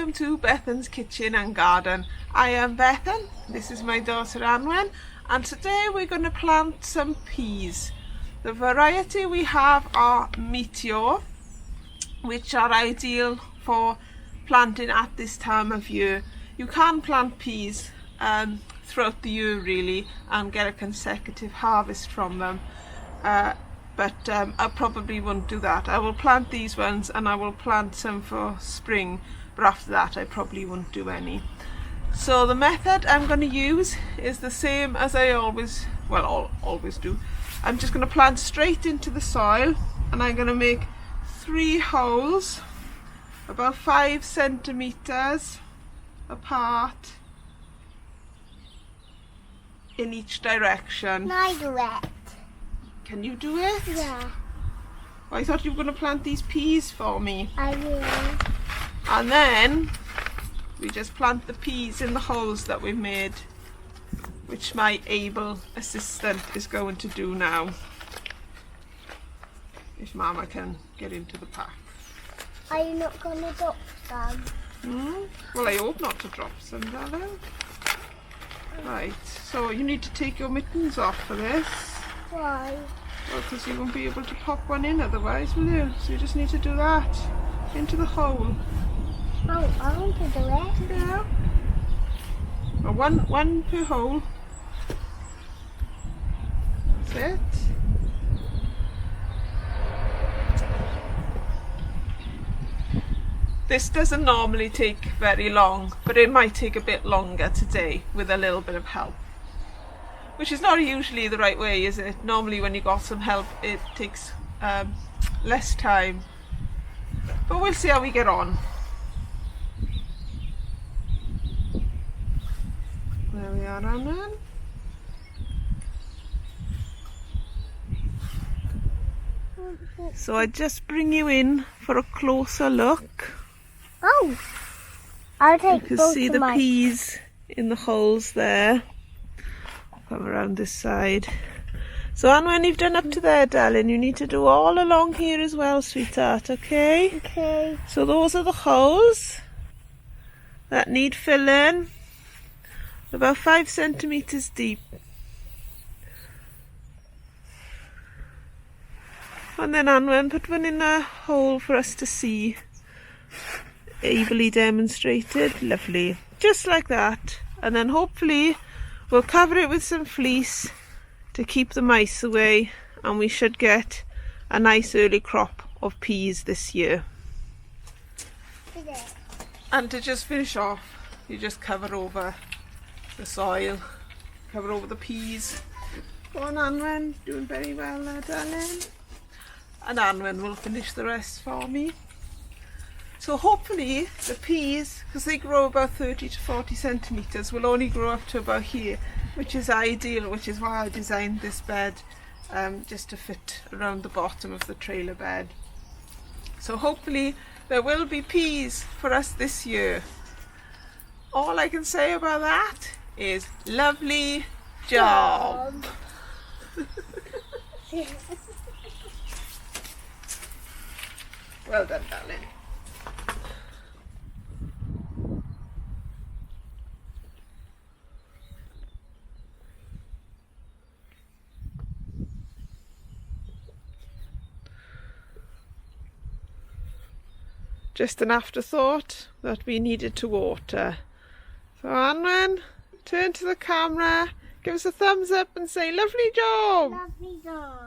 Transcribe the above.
welcome to Bethan's Kitchen and Garden. I am Bethan, this is my daughter Anwen, and today we're going to plant some peas. The variety we have are Meteor, which are ideal for planting at this time of year. You can plant peas throughout the year really and get a consecutive harvest from them. But I probably won't do that. I will plant these ones and I will plant some for spring, but after that I probably won't do any. So the method I'm going to use is the same as I always do. I'm just going to plant straight into the soil, and I'm going to make 3 holes about 5 centimeters apart in each direction. I do it. Can you do it? Yeah. I thought you were going to plant these peas for me. I will. And then we just plant the peas in the holes that we've made, which my able assistant is going to do now. If Mama can get into the pack. Are you not going to drop them? Well, I hope not to drop some, darling. Right, so you need to take your mittens off for this. Why? Well, because you won't be able to pop one in otherwise, will you? So you just need to do that into the hole. Oh, I want to do it. Yeah. Well, one per hole. That's it. This doesn't normally take very long, but it might take a bit longer today with a little bit of help. Which is not usually the right way, is it? Normally when you got some help it takes less time. But we'll see how we get on. There we are, Anwen. So I just bring you in for a closer look. Oh! I'll take You can both see of the mine. peas in the holes there. Come around this side. So Anwen, you've done up to there, darling. You need to do all along here as well, sweetheart, okay? Okay. So those are the holes that need filling. About 5 centimeters deep. And then Anwen, put one in a hole for us to see. Ably demonstrated. Lovely. Just like that. And then hopefully we'll cover it with some fleece to keep the mice away, and we should get a nice early crop of peas this year. And to just finish off, you just cover over the soil, cover over the peas. Go on, Anwen, doing very well there, darling. And Anwen will finish the rest for me. So hopefully the peas, because they grow about 30 to 40 centimeters, will only grow up to about here, which is ideal, which is why I designed this bed just to fit around the bottom of the trailer bed. So hopefully there will be peas for us this year. All I can say about that is lovely job. Well done, darling. Just an afterthought that we needed to water. So Anwen, turn to the camera, give us a thumbs up and say lovely job. Lovely job.